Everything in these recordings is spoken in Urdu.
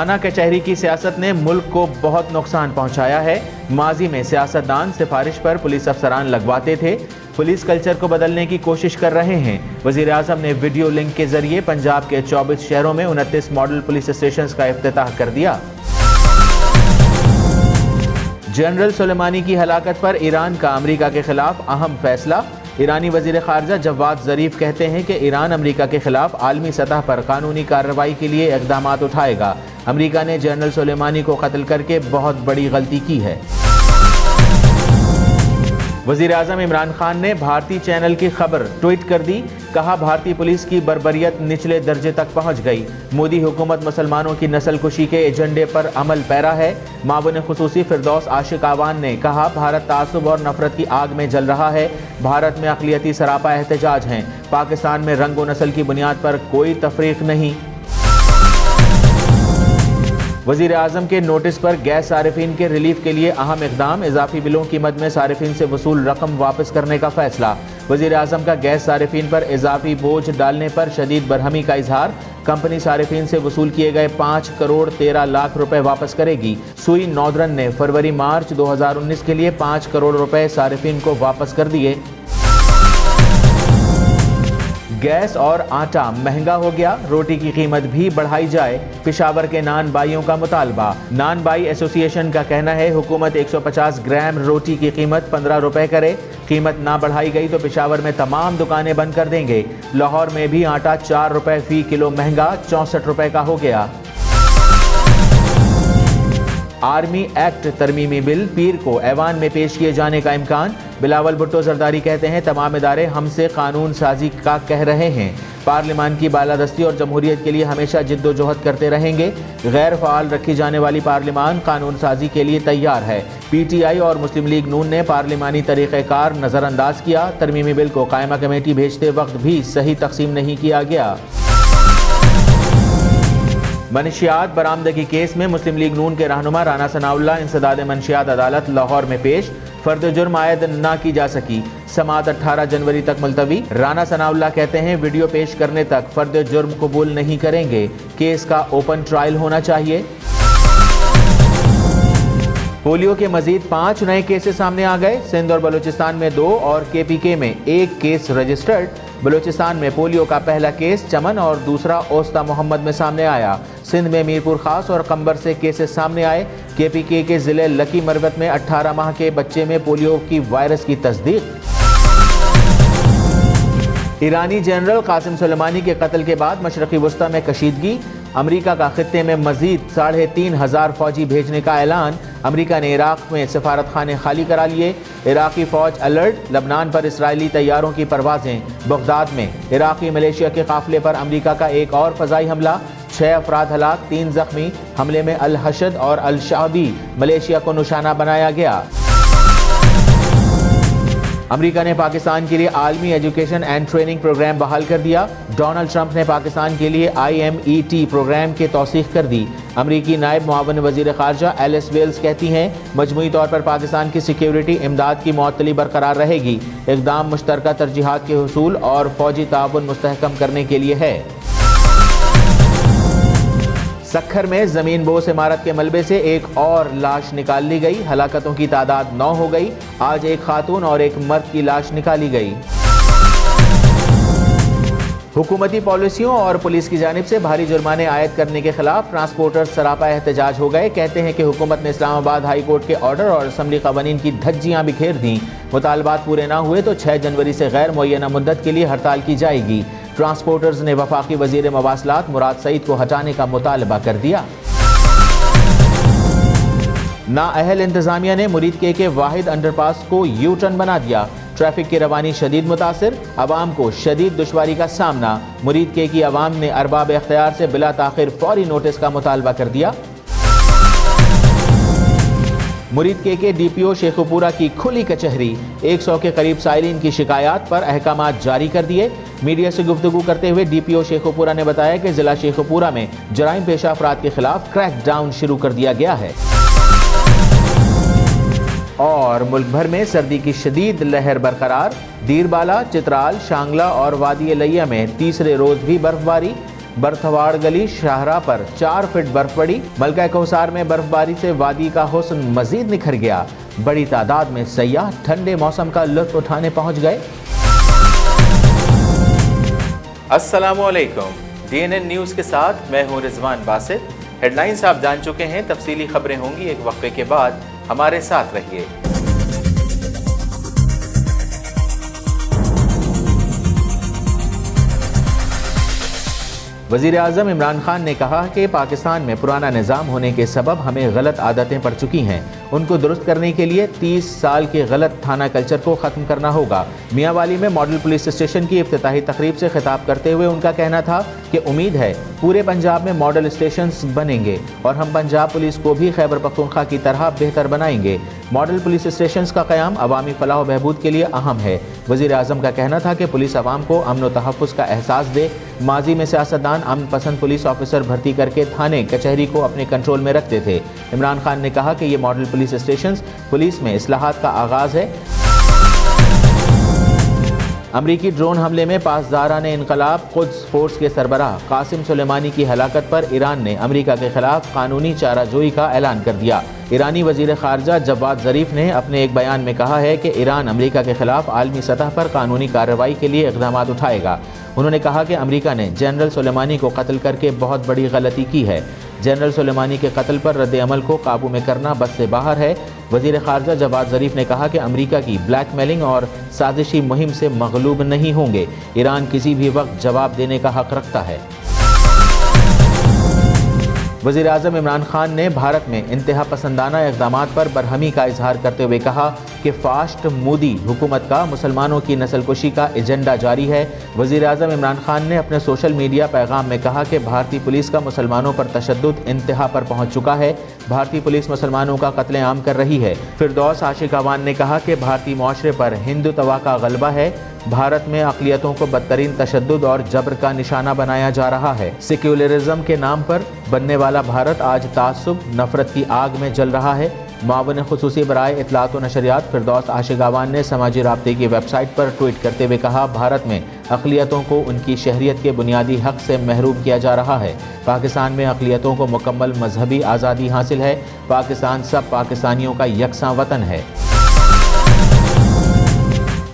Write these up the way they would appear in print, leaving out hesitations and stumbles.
تھانہ کچہری کی سیاست نے ملک کو بہت نقصان پہنچایا ہے۔ ماضی میں سیاستدان سفارش پر پولیس افسران لگواتے تھے، پولیس کلچر کو بدلنے کی کوشش کر رہے ہیں۔ وزیر اعظم نے ویڈیو لنک کے ذریعے پنجاب کے 24 شہروں میں 29 ماڈل پولیس اسٹیشنز کا افتتاح کر دیا۔ جنرل سلیمانی کی ہلاکت پر ایران کا امریکہ کے خلاف اہم فیصلہ۔ ایرانی وزیر خارجہ جواد ظریف کہتے ہیں کہ ایران امریکہ کے خلاف عالمی سطح پر قانونی کارروائی کے لیے اقدامات اٹھائے گا۔ امریکہ نے جنرل سلیمانی کو قتل کر کے بہت بڑی غلطی کی ہے۔ وزیر اعظم عمران خان نے بھارتی چینل کی خبر ٹویٹ کر دی، کہا بھارتی پولیس کی بربریت نچلے درجے تک پہنچ گئی۔ مودی حکومت مسلمانوں کی نسل کشی کے ایجنڈے پر عمل پیرا ہے۔ معاون خصوصی فردوس عاشق آوان نے کہا بھارت تعصب اور نفرت کی آگ میں جل رہا ہے۔ بھارت میں اقلیتی سراپا احتجاج ہیں۔ پاکستان میں رنگ و نسل کی بنیاد پر کوئی تفریق نہیں۔ وزیر اعظم کے نوٹس پر گیس صارفین کے ریلیف کے لیے اہم اقدام، اضافی بلوں کی مد میں صارفین سے وصول رقم واپس کرنے کا فیصلہ۔ وزیر اعظم کا گیس صارفین پر اضافی بوجھ ڈالنے پر شدید برہمی کا اظہار، کمپنی صارفین سے وصول کیے گئے 5 کروڑ 13 لاکھ روپے واپس کرے گی۔ سوئی ناردرن نے فروری مارچ 2019 کے لیے 5 کروڑ روپے صارفین کو واپس کر دیے۔ گیس اور آٹا مہنگا ہو گیا، روٹی کی قیمت بھی بڑھائی جائے، پشاور کے نان بائیوں کا مطالبہ۔ نان بائی ایسوسی ایشن کا کہنا ہے حکومت 150 گرام روٹی کی قیمت 15 روپے کرے، قیمت نہ بڑھائی گئی تو پشاور میں تمام دکانیں بند کر دیں گے۔ لاہور میں بھی آٹا 4 روپے فی کلو مہنگا، 64 روپے کا ہو گیا۔ آرمی ایکٹ ترمیمی بل پیر کو ایوان میں پیش کیے جانے کا امکان، بلاول بھٹو زرداری کہتے ہیں تمام ادارے ہم سے قانون سازی کا کہہ رہے ہیں، پارلیمان کی بالادستی اور جمہوریت کے لیے ہمیشہ جد و جہد کرتے رہیں گے، غیر فعال رکھی جانے والی پارلیمان قانون سازی کے لیے تیار ہے۔ پی ٹی آئی اور مسلم لیگ نون نے پارلیمانی طریقہ کار نظر انداز کیا، ترمیمی بل کو قائمہ کمیٹی بھیجتے وقت بھی صحیح تقسیم نہیں کیا گیا۔ منشیات برآمدگی کیس میں مسلم لیگ نون کے رہنما رانا ثناء اللہ انسداد منشیات عدالت لاہور میں پیش، فرد جرم عائد نہ کی جا سکی، سماعت 18 جنوری تک ملتوی۔ رانا ثناء اللہ کہتے ہیں ویڈیو پیش کرنے تک فرد جرم قبول نہیں کریں گے، کیس کا اوپن ٹرائل ہونا چاہیے۔ پولیو کے مزید 5 نئے کیسز سامنے آ گئے، سندھ اور بلوچستان میں 2 اور کے پی کے میں 1 کیس رجسٹرڈ۔ بلوچستان میں پولیو کا پہلا کیس چمن اور دوسرا اوستا محمد میں سامنے آیا۔ سندھ میں میرپور خاص اور قمبر سے کیسز سامنے آئے۔ کے پی کے ضلع لکی مروت میں 18 ماہ کے بچے میں پولیو کی وائرس کی تصدیق۔ ایرانی جنرل قاسم سلیمانی کے قتل کے بعد مشرقی وسطی میں کشیدگی، امریکہ کا خطے میں مزید 3500 فوجی بھیجنے کا اعلان، امریکہ نے عراق میں سفارت خانے خالی کرا لیے، عراقی فوج الرٹ، لبنان پر اسرائیلی طیاروں کی پروازیں، بغداد میں عراقی ملیشیا کے قافلے پر امریکہ کا ایک اور فضائی حملہ، 6 افراد ہلاک 3 زخمی، حملے میں الحشد اور الشعبی ملیشیا کو نشانہ بنایا گیا۔ امریکہ نے پاکستان کے لیے عالمی ایجوکیشن اینڈ ٹریننگ پروگرام بحال کر دیا، ڈونلڈ ٹرمپ نے پاکستان کے لیے IMET پروگرام کی توثیق کر دی۔ امریکی نائب معاون وزیر خارجہ ایلس ویلز کہتی ہیں مجموعی طور پر پاکستان کی سیکیورٹی امداد کی معطلی برقرار رہے گی، اقدام مشترکہ ترجیحات کے حصول اور فوجی تعاون مستحکم کرنے کے لیے ہے۔ سکھر میں زمین بوس عمارت کے ملبے سے ایک اور لاش نکال لی گئی، ہلاکتوں کی تعداد 9 ہو گئی، آج ایک خاتون اور ایک مرد کی لاش نکالی گئی۔ حکومتی پالیسیوں اور پولیس کی جانب سے بھاری جرمانے عائد کرنے کے خلاف ٹرانسپورٹر سراپا احتجاج ہو گئے، کہتے ہیں کہ حکومت نے اسلام آباد ہائی کورٹ کے آرڈر اور اسمبلی قوانین کی دھجیاں بکھیر دیں، مطالبات پورے نہ ہوئے تو 6 جنوری سے غیر معینہ مدت کے لیے ہڑتال کی جائے گی۔ ٹرانسپورٹرز نے وفاقی وزیر مواصلات مراد سعید کو ہٹانے کا مطالبہ کر دیا۔ نااہل انتظامیہ نے مرید کے واحد انڈر پاس کو یو ٹرن بنا دیا، ٹریفک کی روانی شدید متاثر، عوام کو شدید دشواری کا سامنا، مرید کی عوام نے ارباب اختیار سے بلا تاخیر فوری نوٹس کا مطالبہ کر دیا۔ مرید کے ڈی پی او شیخوپورہ کی کھلی کچہری، 100 کے قریب سائلین کی شکایات پر احکامات جاری کر دیے۔ میڈیا سے گفتگو کرتے ہوئے ڈی پی او شیخوپورہ نے بتایا کہ ضلع شیخوپورہ میں جرائم پیشہ افراد کے خلاف کریک ڈاؤن شروع کر دیا گیا ہے۔ اور ملک بھر میں سردی کی شدید لہر برقرار، ڈیر بالا، چترال، شانگلہ اور وادی لیا میں تیسرے روز بھی برف باری، برتھواڑ گلی شاہراہ پر 4 فٹ برف پڑی۔ ملکہ کوثر میں برف باری سے وادی کا حسن مزید نکھر گیا۔ بڑی تعداد میں سیاح ٹھنڈے موسم کا لطف اٹھانے پہنچ گئے۔ السلام علیکم، DNN نیوز کے ساتھ میں ہوں رضوان باسط۔ ہیڈ لائنز آپ جان چکے ہیں، تفصیلی خبریں ہوں گی ایک وقفے کے بعد، ہمارے ساتھ رہیے۔ وزیر اعظم عمران خان نے کہا کہ پاکستان میں پرانا نظام ہونے کے سبب ہمیں غلط عادتیں پڑ چکی ہیں، ان کو درست کرنے کے لیے 30 سال کے غلط تھانہ کلچر کو ختم کرنا ہوگا۔ میاں والی میں ماڈل پولیس اسٹیشن کی افتتاحی تقریب سے خطاب کرتے ہوئے ان کا کہنا تھا کہ امید ہے پورے پنجاب میں ماڈل اسٹیشنز بنیں گے اور ہم پنجاب پولیس کو بھی خیبر پختونخوا کی طرح بہتر بنائیں گے۔ ماڈل پولیس اسٹیشنز کا قیام عوامی فلاح و بہبود کے لیے اہم ہے۔ وزیر اعظم کا کہنا تھا کہ پولیس عوام کو امن و تحفظ کا احساس دے۔ ماضی میں سیاستدان امن پسند پولیس آفیسر بھرتی کر کے تھانے کچہری کو اپنے کنٹرول میں رکھتے تھے۔ عمران خان نے کہا کہ یہ ماڈل پولیس اسٹیشنز پولیس میں اصلاحات کا آغاز ہے۔ امریکی ڈرون حملے میں پاسداران انقلاب قدس فورس کے سربراہ قاسم سلیمانی کی ہلاکت پر ایران نے امریکہ کے خلاف قانونی چارہ جوئی کا اعلان کر دیا۔ ایرانی وزیر خارجہ جواد ظریف نے اپنے ایک بیان میں کہا ہے کہ ایران امریکہ کے خلاف عالمی سطح پر قانونی کارروائی کے لیے اقدامات اٹھائے گا۔ انہوں نے کہا کہ امریکہ نے جنرل سلیمانی کو قتل کر کے بہت بڑی غلطی کی ہے۔ جنرل سلیمانی کے قتل پر رد عمل کو قابو میں کرنا بس سے باہر ہے۔ وزیر خارجہ جواد ظریف نے کہا کہ امریکہ کی بلیک میلنگ اور سازشی مہم سے مغلوب نہیں ہوں گے۔ ایران کسی بھی وقت جواب دینے کا حق رکھتا ہے۔ وزیر اعظم عمران خان نے بھارت میں انتہا پسندانہ اقدامات پر برہمی کا اظہار کرتے ہوئے کہا کہ فاسٹ مودی حکومت کا مسلمانوں کی نسل کشی کا ایجنڈا جاری ہے۔ وزیر اعظم عمران خان نے اپنے سوشل میڈیا پیغام میں کہا کہ بھارتی پولیس کا مسلمانوں پر تشدد انتہا پر پہنچ چکا ہے۔ بھارتی پولیس مسلمانوں کا قتل عام کر رہی ہے۔ فردوس عاشق اعوان نے کہا کہ بھارتی معاشرے پر ہندوتوا کا غلبہ ہے۔ بھارت میں اقلیتوں کو بدترین تشدد اور جبر کا نشانہ بنایا جا رہا ہے۔ سیکولرزم کے نام پر بننے والا بھارت آج تعصب نفرت کی آگ میں جل رہا ہے۔ معاون خصوصی برائے اطلاعات و نشریات فردوس عاشق اعوان نے سماجی رابطے کی ویب سائٹ پر ٹویٹ کرتے ہوئے کہا بھارت میں اقلیتوں کو ان کی شہریت کے بنیادی حق سے محروم کیا جا رہا ہے۔ پاکستان میں اقلیتوں کو مکمل مذہبی آزادی حاصل ہے۔ پاکستان سب پاکستانیوں کا یکساں وطن ہے۔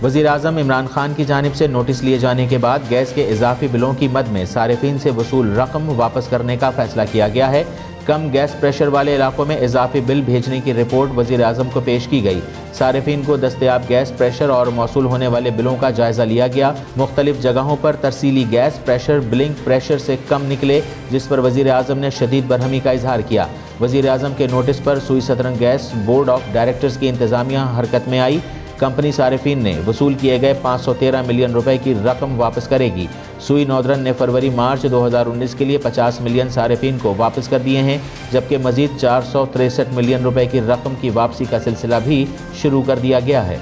وزیر اعظم عمران خان کی جانب سے نوٹس لیے جانے کے بعد گیس کے اضافی بلوں کی مد میں صارفین سے وصول رقم واپس کرنے کا فیصلہ کیا گیا ہے۔ کم گیس پریشر والے علاقوں میں اضافی بل بھیجنے کی رپورٹ وزیر اعظم کو پیش کی گئی۔ صارفین کو دستیاب گیس پریشر اور موصول ہونے والے بلوں کا جائزہ لیا گیا۔ مختلف جگہوں پر ترسیلی گیس پریشر بلنگ پریشر سے کم نکلے، جس پر وزیر اعظم نے شدید برہمی کا اظہار کیا۔ وزیر اعظم کے نوٹس پر Sui southern gas board of directors کی انتظامیہ حرکت میں آئی۔ کمپنی صارفین نے وصول کیے گئے 513 ملین روپے کی رقم واپس کرے گی۔ سوئی نودرن نے فروری مارچ 2019 کے لیے 50 ملین صارفین کو واپس کر دیے ہیں، جبکہ مزید 463 ملین روپے کی رقم کی واپسی کا سلسلہ بھی شروع کر دیا گیا ہے۔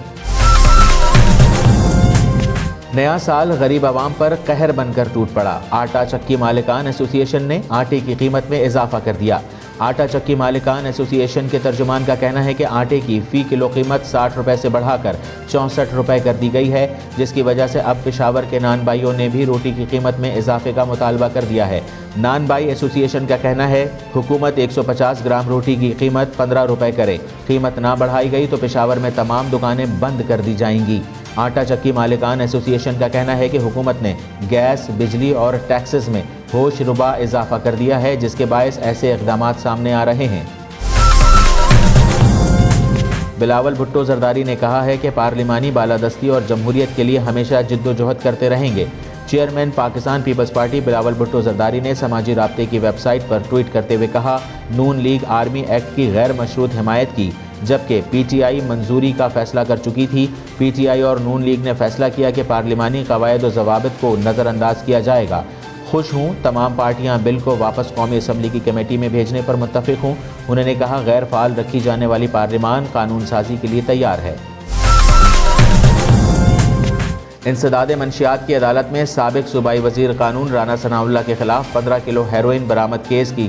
نیا سال غریب عوام پر قہر بن کر ٹوٹ پڑا۔ آٹا چکی مالکان ایسوسی ایشن نے آٹے کی قیمت میں اضافہ کر دیا۔ آٹا چکی مالکان ایسوسی ایشن کے ترجمان کا کہنا ہے کہ آٹے کی فی کلو قیمت 60 روپے سے بڑھا کر 64 روپے کر دی گئی ہے، جس کی وجہ سے اب پشاور کے نان بھائیوں نے بھی روٹی کی قیمت میں اضافے کا مطالبہ کر دیا ہے۔ نان بھائی ایسوسی ایشن کا کہنا ہے حکومت 150 گرام روٹی کی قیمت 15 روپے کرے، قیمت نہ بڑھائی گئی تو پشاور میں تمام دکانیں بند کر دی جائیں گی۔ آٹا چکی مالکان ایسوسی ایشن کا کہنا ہے کہ حکومت نے گیس، بجلی اور ٹیکسز میں ہوش ربا اضافہ کر دیا ہے، جس کے باعث ایسے اقدامات سامنے آ رہے ہیں۔ بلاول بھٹو زرداری نے کہا ہے کہ پارلیمانی بالادستی اور جمہوریت کے لیے ہمیشہ جد و جہد کرتے رہیں گے۔ چیئرمین پاکستان پیپلز پارٹی بلاول بھٹو زرداری نے سماجی رابطے کی ویب سائٹ پر ٹویٹ کرتے ہوئے کہا نون لیگ آرمی ایکٹ کی غیر مشروط حمایت کی، جبکہ پی ٹی آئی منظوری کا فیصلہ کر چکی تھی۔ پی ٹی آئی اور نون لیگ نے فیصلہ کیا کہ پارلیمانی قواعد و ضوابط کو نظر انداز کیا جائے گا۔ خوش ہوں، تمام پارٹیاں بل کو واپس قومی اسمبلی کی کمیٹی میں بھیجنے پر متفق ہوں۔ انہوں نے کہا غیر فعال رکھی جانے والی پارلیمان قانون سازی کے لیے تیار ہے۔ انسداد منشیات کی عدالت میں سابق صوبائی وزیر قانون رانا ثناء اللہ کے خلاف 15 کلو ہیروئن برآمد کیس کی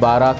12